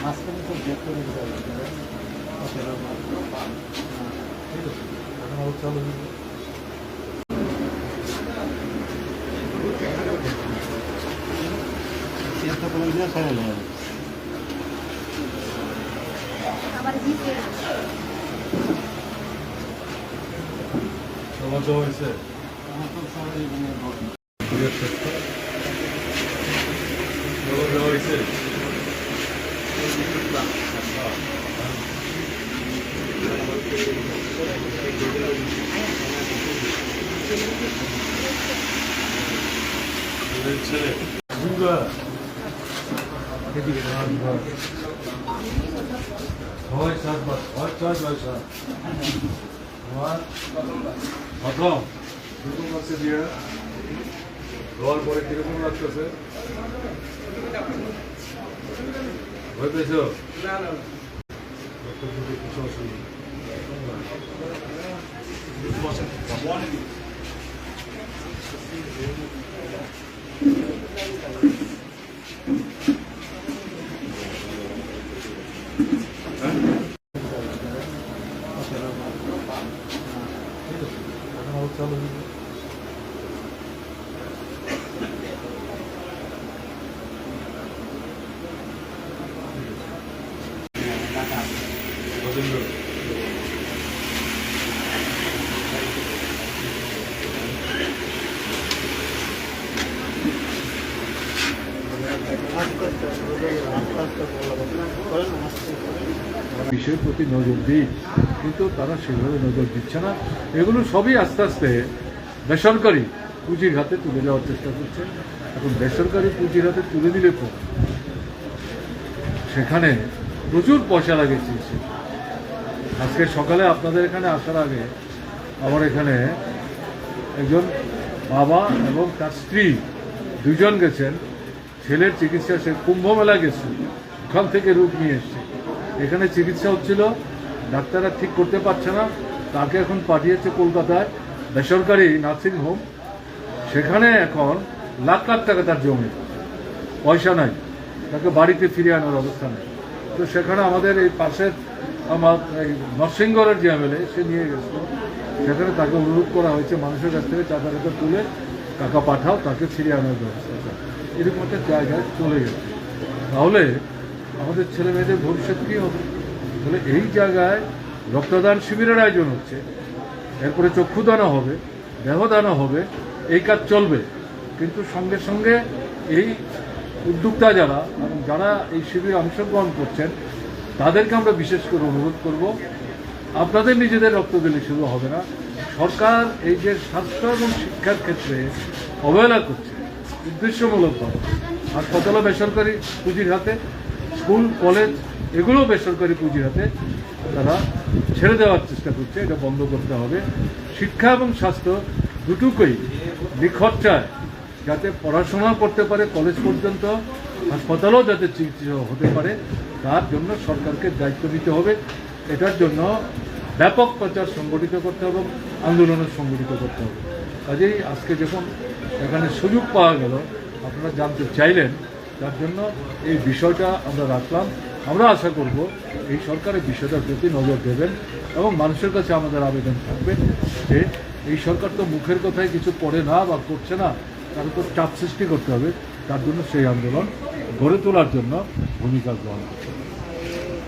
মাঝখানে তো ব্যাক করে দিতে হবে। ঠিক আছে, এখন আবার চালু হয়ে যাবে। চেষ্টা করে দিয়ে সারা নেওয়া যাবে। সবার দেওয়া হয়েছে। আমার তো সবাই দেওয়া হয়েছে। ছেলে এদিকে হয় চাষবাস হয় চাষবাস আমার প্রথম দুটো মাসে দিয়ে দেওয়ার পরে কিরকম লাগতেছে? ভয় পেয়েছ? কিছু অসুবিধা চালু হয়ে যাবে। বিষয়ের প্রতি নজর দিই, কিন্তু তারা সেভাবে নজর দিচ্ছে না। এগুলো সবই আস্তে আস্তে বেসরকারি পুঁজির হাতে তুলে দেওয়ার চেষ্টা করছে। এখন বেসরকারি পুঁজির হাতে তুলে দিলে পর সেখানে প্রচুর পয়সা লাগেছে। আজকে সকালে আপনাদের এখানে আসার আগে আমার এখানে একজন বাবা এবং তার স্ত্রী দুজন গেছেন ছেলের চিকিৎসা। সে কুম্ভ মেলা গেছে, ওখান থেকে রোগ নিয়ে এসছে। এখানে চিকিৎসা হচ্ছিল, ডাক্তাররা ঠিক করতে পারছে না, তাকে এখন পাঠিয়েছে কলকাতায় বেসরকারি নার্সিং হোম। সেখানে এখন লাখ লাখ টাকা তার জমি, পয়সা নাই, তাকে বাড়িতে ফিরিয়ে আনার অবস্থা নেই। তো সেখানে আমাদের এই পাশের আমার এই নরসিংগড়ের যে এমএলএ সে নিয়ে গেছিল, সেখানে তাকে অনুরোধ করা হয়েছে মানুষের কাছ থেকে টাকা তুলে টাকা পাঠাও, তাকে ফিরিয়ে আনার ব্যবস্থা। এরকম একটা জায়গায় চলে গেছে। তাহলে আমাদের ছেলে মেয়েদের ভবিষ্যৎ কী হবে? তাহলে এই জায়গায় রক্তদান শিবিরের আয়োজন হচ্ছে, এরপরে চক্ষুদানও হবে, দেহদানও হবে, এই কাজ চলবে। কিন্তু সঙ্গে সঙ্গে এই উদ্যোক্তা যারা যারা এই শিবিরে অংশগ্রহণ করছেন তাদেরকে আমরা বিশেষ করে অনুরোধ করব, আপনাদের নিজেদের রক্ত দিলে শুরু হবে না। সরকার এই যে স্বাস্থ্য এবং শিক্ষার ক্ষেত্রে অবহেলা করছে উদ্দেশ্যমূলকভাবে। হাসপাতালও বেসরকারি পুঁজির হাতে, স্কুল কলেজ এগুলোও বেসরকারি পুঁজির হাতে তারা ছেড়ে দেওয়ার চেষ্টা করছে। এটা বন্ধ করতে হবে। শিক্ষা এবং স্বাস্থ্য দুটোকেই নিখরচায় যাতে পড়াশোনা করতে পারে কলেজ পর্যন্ত, হাসপাতালও যাতে চিকিৎসা হতে পারে, তার জন্য সরকারকে দায়িত্ব নিতে হবে। এটার জন্য ব্যাপক প্রচার সংগঠিত করতে হবে, আন্দোলনের সংগঠিত করতে হবে। কাজেই আজকে যখন এখানে সুযোগ পাওয়া গেল, আপনারা জানতে চাইলেন, তার জন্য এই বিষয়টা আমরা রাখলাম। আমরা আশা করব এই সরকারের বিষয়টার প্রতি নজর দেবেন এবং মানুষের কাছে আমাদের আবেদন থাকবে যে এই সরকার তো মুখের কথায় কিছু করে না বা করছে না, তার উপর চাপ সৃষ্টি করতে হবে। তার জন্য সেই আন্দোলন গড়ে তোলার জন্য ভূমিকা গ্রহণ করতে হবে।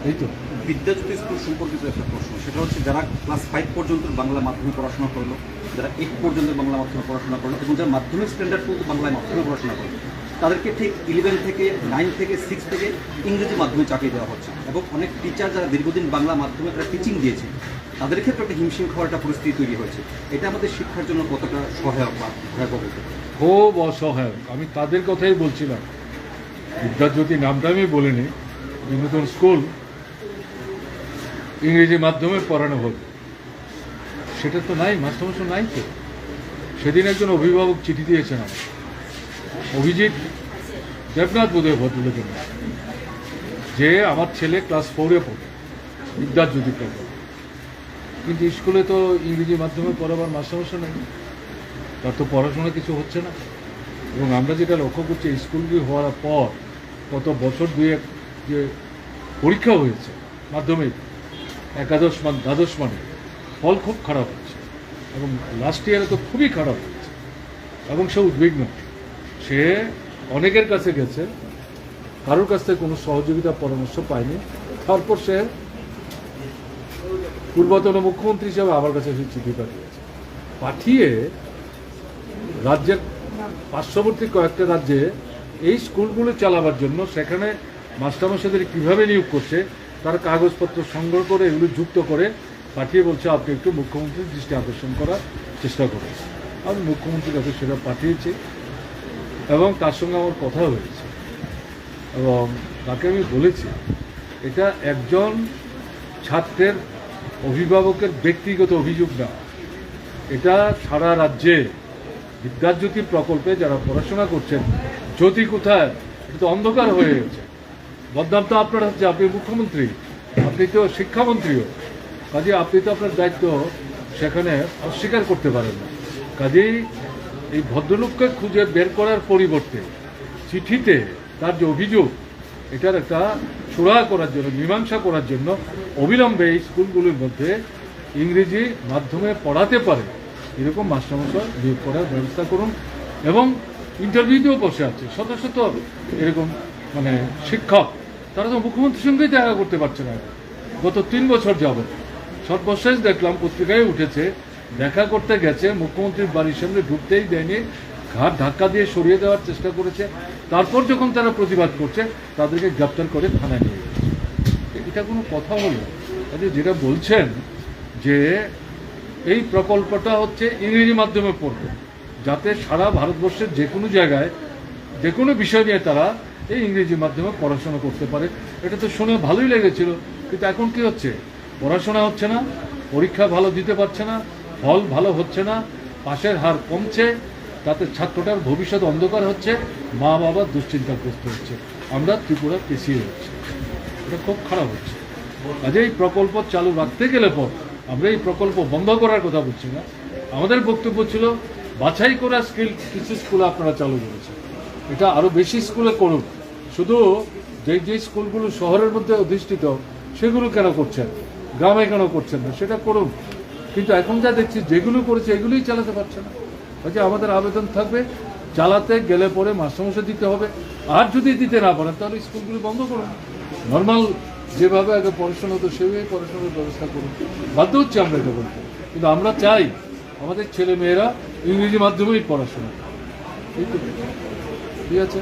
এই তো বিদ্যাজ্যোতি স্কুল সম্পর্কিত একটা প্রশ্ন, সেটা হচ্ছে যারা ক্লাস 5 পর্যন্ত বাংলা মাধ্যমে পড়াশোনা করলো, যারা 8 পর্যন্ত বাংলা মাধ্যমে পড়াশোনা করলো এবং যারা মাধ্যমিক স্ট্যান্ডার্ড পর্যন্ত বাংলা মাধ্যমে পড়াশোনা করলো, তাদেরকে ঠিক 11 থেকে 9 থেকে 6 থেকে ইংরেজি মাধ্যমে চাপিয়ে দেওয়া হচ্ছে। এবং অনেক টিচার যারা দীর্ঘদিন বাংলা মাধ্যমে তারা টিচিং দিয়েছে, তাদের ক্ষেত্রে একটা হিমশিম খাওয়ার একটা পরিস্থিতি তৈরি হয়েছে। এটা আমাদের শিক্ষার জন্য কতটা সহায়ক বা ভয়াবহ? খুব অসহায়ক। আমি তাদের কথাই বলছিলাম। বিদ্যাজ্যোতি নামটা আমি বলিনি। নতুন স্কুল ইংরেজি মাধ্যমে পড়ানো হবে, সেটা তো নাই, মাস্টারমশাই নাই তো। সেদিন একজন অভিভাবক চিঠি দিয়েছেন আমার, অভিজিৎ দেবনাথ বোধহয় ভদ্রলোকের, যে আমার ছেলে ক্লাস 4-এ পড়ে বিদ্যাজ্যোতি পড়ে, কিন্তু স্কুলে তো ইংরেজি মাধ্যমে পড়াবার মাস্টারমশাই নেই, তার তো পড়াশোনা কিছু হচ্ছে না। এবং আমরা যেটা লক্ষ্য করছি এই স্কুলগুলি হওয়ার পর গত বছর দুয়েক যে পরীক্ষা হয়েছে মাধ্যমিক একাদশ মান দ্বাদশ মানে ফল খুব খারাপ হচ্ছে এবং লাস্ট ইয়ারে তো খুবই খারাপ হচ্ছে এবং সে উদ্বিগ্ন, সে অনেকের কাছে গেছে, কারোর কাছ থেকে কোনো সহযোগিতা পরামর্শ পায়নি। তারপর সে পূর্বতন মুখ্যমন্ত্রী হিসেবে আমার কাছে সেই চিঠি পাঠিয়ে রাজ্যের পার্শ্ববর্তী কয়েকটা রাজ্যে এই স্কুলগুলো চালাবার জন্য সেখানে মাস্টারমশাইদের কীভাবে নিয়োগ করছে তার কাগজপত্র সংগ্রহ করে এগুলো যুক্ত করে পাঠিয়ে বলছে আপনি একটু মুখ্যমন্ত্রীর দৃষ্টি আকর্ষণ করার চেষ্টা করুন। আমি মুখ্যমন্ত্রীর কাছে সেটা পাঠিয়েছি এবং তার সঙ্গে আমার কথা হয়েছে এবং তাকে আমি বলেছি এটা একজন ছাত্রের অভিভাবকের ব্যক্তিগত অভিযোগ না, এটা সারা রাজ্যে বিদ্যাজ্যোতি প্রকল্পে যারা পড়াশোনা করছেন জ্যোতি কোথায়, এটা তো অন্ধকার হয়ে গেছে। বদনাম তো আপনার হচ্ছে, আপনি মুখ্যমন্ত্রী, আপনি তো শিক্ষামন্ত্রীও, কাজে আপনি তো আপনার দায়িত্ব সেখানে অস্বীকার করতে পারেন না। কাজেই এই ভদ্রলোককে খুঁজে বের করার পরিবর্তে চিঠিতে তার যে অভিযোগ এটার একটা সুরাহা করার জন্য, মীমাংসা করার জন্য অবিলম্বে এই স্কুলগুলির মধ্যে ইংরেজি মাধ্যমে পড়াতে পারে এরকম মাস্টারমশাই নিয়োগ করার ব্যবস্থা করুন। এবং ইন্টারভিউতেও বসে আছে শত শত এরকম মানে শিক্ষক, তারা তো মুখ্যমন্ত্রীর সঙ্গেই দেখা করতে পারছে না গত 3 বছর যাবত। সর্বশেষ দেখলাম পত্রিকায় উঠেছে দেখা করতে গেছে, মুখ্যমন্ত্রীর বাড়ির সামনে ঢুকতেই দেয়নি, ঘাট ধাক্কা দিয়ে সরিয়ে দেওয়ার চেষ্টা করেছে। তারপর যখন তারা প্রতিবাদ করছে তাদেরকে গ্রেপ্তার করে থানায় নিয়ে গেছে। এটা কোনো কথা হলো? যেটা বলছেন যে এই প্রকল্পটা হচ্ছে ইংরেজি মাধ্যমে পড়বে যাতে সারা ভারতবর্ষের যে কোনো জায়গায় যে কোনো বিষয় নিয়ে তারা এই ইংরেজি মাধ্যমে পড়াশোনা করতে পারে, এটা তো শুনে ভালোই লেগেছিল। কিন্তু এখন কি হচ্ছে, পড়াশোনা হচ্ছে না, পরীক্ষা ভালো দিতে পারছে না, ফল ভালো হচ্ছে না, পাশের হার কমছে, তাতে ছাত্রটার ভবিষ্যৎ অন্ধকার হচ্ছে, মা বাবা দুশ্চিন্তাগ্রস্ত হচ্ছে, আমরা ত্রিপুরা পিছিয়ে যাচ্ছি, এটা খুব খারাপ হচ্ছে। কাজে এই প্রকল্প চালু রাখতে গেলে পর আমরা এই প্রকল্প বন্ধ করার কথা বলছি না, আমাদের বক্তব্য ছিল বাছাই করা কিছু স্কুলে আপনারা চালু করেছেন, এটা আরও বেশি স্কুলে করুন। শুধু যে স্কুলগুলো শহরের মধ্যে অধিষ্ঠিত সেগুলো কেন করছেন, গ্রামে কেন করছেন না, সেটা করুন। কিন্তু এখন যা দেখছি যেগুলো করেছে এগুলোই চালাতে পারছে না। কাজে আমাদের আবেদন থাকবে চালাতে গেলে পরে মাস্টারমশাই দিতে হবে, আর যদি দিতে না পারেন তাহলে স্কুলগুলি বন্ধ করুন, নর্মাল যেভাবে আগে পড়াশোনা হতো সেভাবেই পড়াশোনার ব্যবস্থা করুন। বাধ্য হচ্ছে আমরা এটা বলতে, কিন্তু আমরা চাই আমাদের ছেলে মেয়েরা ইংরেজি মাধ্যমেই পড়াশোনা। ঠিক আছে।